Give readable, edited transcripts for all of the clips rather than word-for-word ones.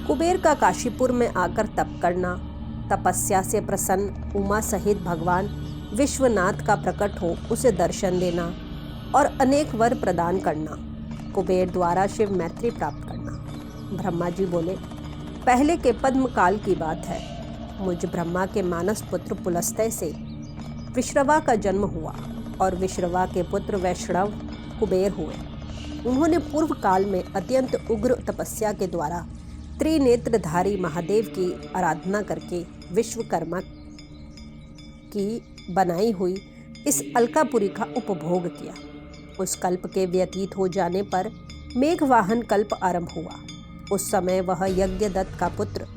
कुबेर का काशीपुर में आकर तप करना, तपस्या से प्रसन्न उमा सहित भगवान विश्वनाथ का प्रकट हो उसे दर्शन देना और अनेक वर प्रदान करना, कुबेर द्वारा शिव मैत्री प्राप्त करना। ब्रह्मा जी बोले, पहले के पद्म काल की बात है। मुझ ब्रह्मा के मानस पुत्र पुलस्त्य से विश्रवा का जन्म हुआ और विश्रवा के पुत्र वैष्णव कुबेर हुए। उन्होंने पूर्व काल में अत्यंत उग्र तपस्या के द्वारा त्रिनेत्रधारी महादेव की आराधना करके विश्वकर्मा की बनाई हुई इस अलकापुरी का उपभोग किया। उस कल्प के व्यतीत हो जाने पर मेघवाहन कल्प आरंभ हुआ। उस समय वह यज्ञदत्त का पुत्र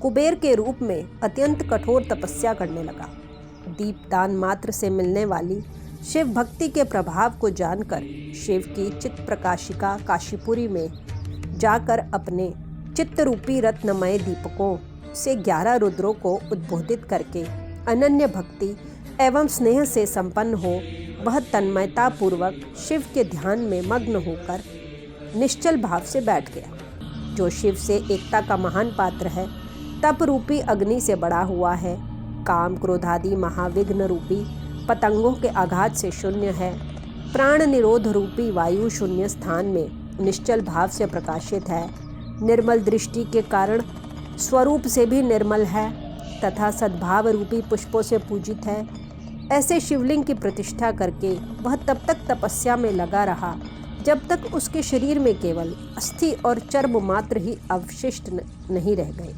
कुबेर के रूप में अत्यंत कठोर तपस्या करने लगा। दीपदान मात्र से मिलने वाली शिव भक्ति के प्रभाव को जानकर शिव की चित्त प्रकाशिका काशीपुरी में जाकर अपने चित्तरूपी रत्नमय दीपकों से 11 रुद्रों को उद्बोधित करके अनन्य भक्ति एवं स्नेह से संपन्न हो वह तन्मयता पूर्वक शिव के ध्यान में मग्न होकर निश्चल भाव से बैठ गया। जो शिव से एकता का महान पात्र है, तप रूपी अग्नि से बड़ा हुआ है, काम क्रोधादि महाविघ्न रूपी पतंगों के आघात से शून्य है, प्राण निरोध रूपी वायु शून्य स्थान में निश्चल भाव से प्रकाशित है, निर्मल दृष्टि के कारण स्वरूप से भी निर्मल है तथा सद्भाव रूपी पुष्पों से पूजित है, ऐसे शिवलिंग की प्रतिष्ठा करके वह तब तक तपस्या में लगा रहा जब तक उसके शरीर में केवल अस्थि और चर्म मात्र ही अवशिष्ट नहीं रह गए।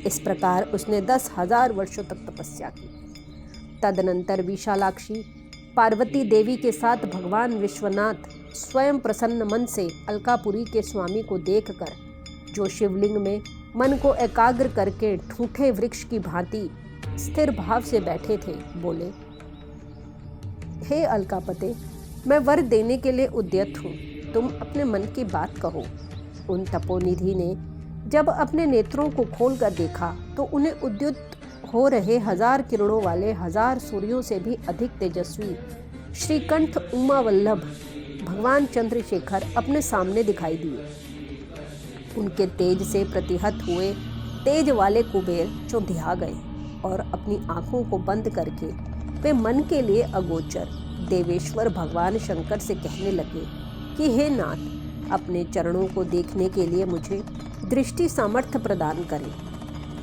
इस प्रकार उसने 10,000 वर्षों तक तपस्या की। तदनंतर विशालाक्षी पार्वती देवी के साथ भगवान विश्वनाथ स्वयं प्रसन्न मन से अलकापुरी के स्वामी को देखकर, जो शिवलिंग में मन को एकाग्र करके ठूठे वृक्ष की भांति स्थिर भाव से बैठे थे, बोले, हे अलकापते, मैं वर देने के लिए उद्यत हूँ, तुम अपने मन की बात कहो। उन तपोनिधि ने जब अपने नेत्रों को खोलकर देखा तो उन्हें उद्युत हो रहे 1000 किरणों वाले 1000 सूर्यों से भी अधिक तेजस्वी श्रीकंठ उमा वल्लभ भगवान चंद्रशेखर अपने सामने दिखाई दिए। उनके तेज से प्रतिहत हुए तेज वाले कुबेर चौंधिया गए और अपनी आंखों को बंद करके वे मन के लिए अगोचर देवेश्वर भगवान शंकर से कहने लगे कि हे नाथ, अपने चरणों को देखने के लिए मुझे दृष्टि सामर्थ्य प्रदान करें।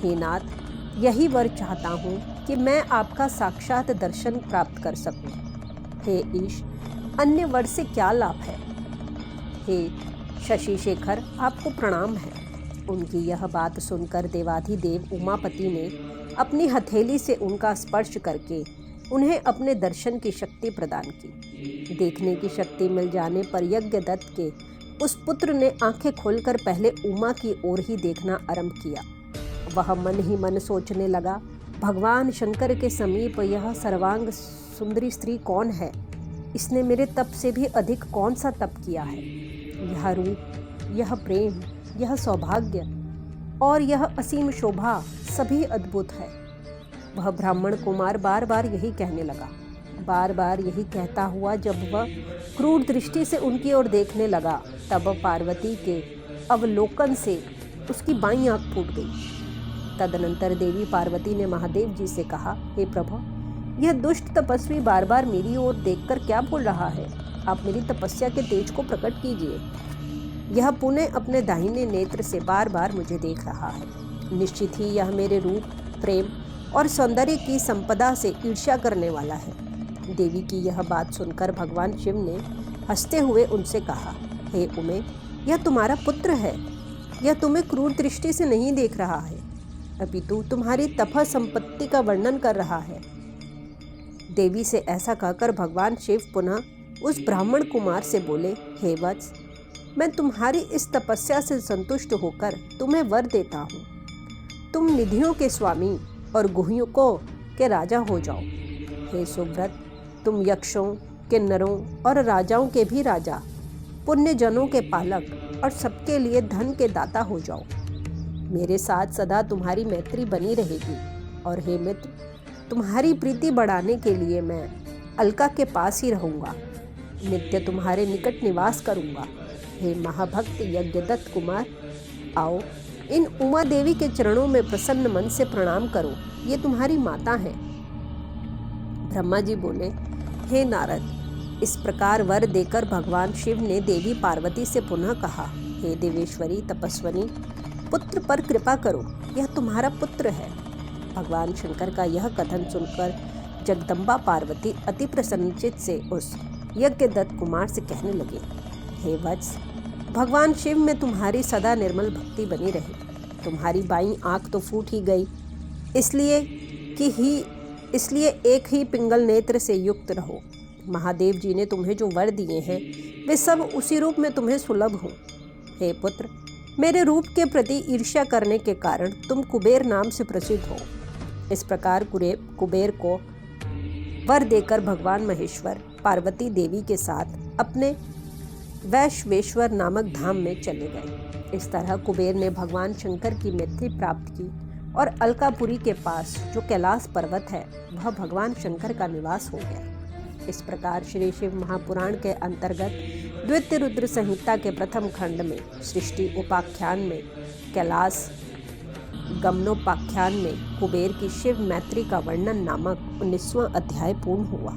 हे नाथ, यही वर चाहता हूँ कि मैं आपका साक्षात दर्शन प्राप्त कर सकूँ। हे ईश, अन्य वर से क्या लाभ है। हे शशि शेखर, आपको प्रणाम है। उनकी यह बात सुनकर देवाधिदेव उमापति ने अपनी हथेली से उनका स्पर्श करके उन्हें अपने दर्शन की शक्ति प्रदान की। देखने की शक्ति मिल जाने पर यज्ञदत्त के उस पुत्र ने आंखें खोलकर पहले उमा की ओर ही देखना आरंभ किया। वह मन ही मन सोचने लगा, भगवान शंकर के समीप यह सर्वांग सुंदरी स्त्री कौन है? इसने मेरे तप से भी अधिक कौन सा तप किया है? यह रूप, यह प्रेम, यह सौभाग्य और यह असीम शोभा सभी अद्भुत है। वह ब्राह्मण कुमार बार बार यही कहने लगा। बार बार यही कहता हुआ जब वह क्रूर दृष्टि से उनकी ओर देखने लगा, तब पार्वती के अवलोकन से उसकी बाईं आंख फूट गई। तदनंतर देवी पार्वती ने महादेव जी से कहा, हे प्रभु, यह दुष्ट तपस्वी बार बार मेरी ओर देखकर क्या बोल रहा है? आप मेरी तपस्या के तेज को प्रकट कीजिए। यह पुनः अपने दाहिने नेत्र से बार बार मुझे देख रहा है। निश्चित ही यह मेरे रूप, प्रेम और सौंदर्य की संपदा से ईर्ष्या करने वाला है। देवी की यह बात सुनकर भगवान शिव ने हंसते हुए उनसे कहा, हे उमे, यह तुम्हारा पुत्र है। यह तुम्हें क्रूर दृष्टि से नहीं देख रहा है, अपितु तुम्हारी तप संपत्ति का वर्णन कर रहा है। देवी से ऐसा कहकर भगवान शिव पुनः उस ब्राह्मण कुमार से बोले, हे वत्स, मैं तुम्हारी इस तपस्या से संतुष्ट होकर तुम्हें वर देता हूँ। तुम निधियों के स्वामी और गुह्यकों के राजा हो जाओ। हे सुव्रत, तुम यक्षों, किन्नरों और राजाओं के भी राजा, पुण्यजनों के पालक और सबके लिए धन के दाता हो जाओ। मेरे साथ सदा तुम्हारी मैत्री बनी रहेगी। और हे मित्र, तुम्हारी प्रीति बढ़ाने के लिए मैं अलका के पास ही रहूँगा, नित्य तुम्हारे निकट निवास करूँगा। हे महाभक्त यज्ञदत्त कुमार, आओ इन उमा देवी के चरणों में प्रसन्न मन से प्रणाम करो, ये तुम्हारी माता है। ब्रह्मा जी बोले, हे नारद, इस प्रकार वर देकर भगवान शिव ने देवी पार्वती से पुनः कहा, हे देवेश्वरी तपस्विनी, पुत्र पर कृपा करो, यह तुम्हारा पुत्र है। भगवान शंकर का यह कथन सुनकर जगदम्बा पार्वती अति प्रसन्नचित से उस यज्ञदत्त कुमार से कहने लगे, हे वत्स, भगवान शिव में तुम्हारी सदा निर्मल भक्ति बनी रहे। तुम्हारी बाईं आंख तो फूट ही गई, इसलिए एक ही पिंगल नेत्र से युक्त रहो। महादेव जी ने तुम्हें जो वर दिए हैं वे सब उसी रूप में तुम्हें सुलभ हों। हे पुत्र, मेरे रूप के प्रति ईर्ष्या करने के कारण तुम कुबेर नाम से प्रसिद्ध हो। इस प्रकार कुबेर को वर देकर भगवान महेश्वर पार्वती देवी के साथ अपने वैश्वेश्वर नामक धाम में चले गए। इस तरह कुबेर ने भगवान शंकर की मैत्री प्राप्त की और अलकापुरी के पास जो कैलाश पर्वत है वह भगवान शंकर का निवास हो गया। इस प्रकार श्री शिव महापुराण के अंतर्गत द्वितीय रुद्र संहिता के प्रथम खंड में सृष्टि उपाख्यान में कैलाश गमनोपाख्यान में कुबेर की शिव मैत्री का वर्णन नामक 19वां अध्याय पूर्ण हुआ।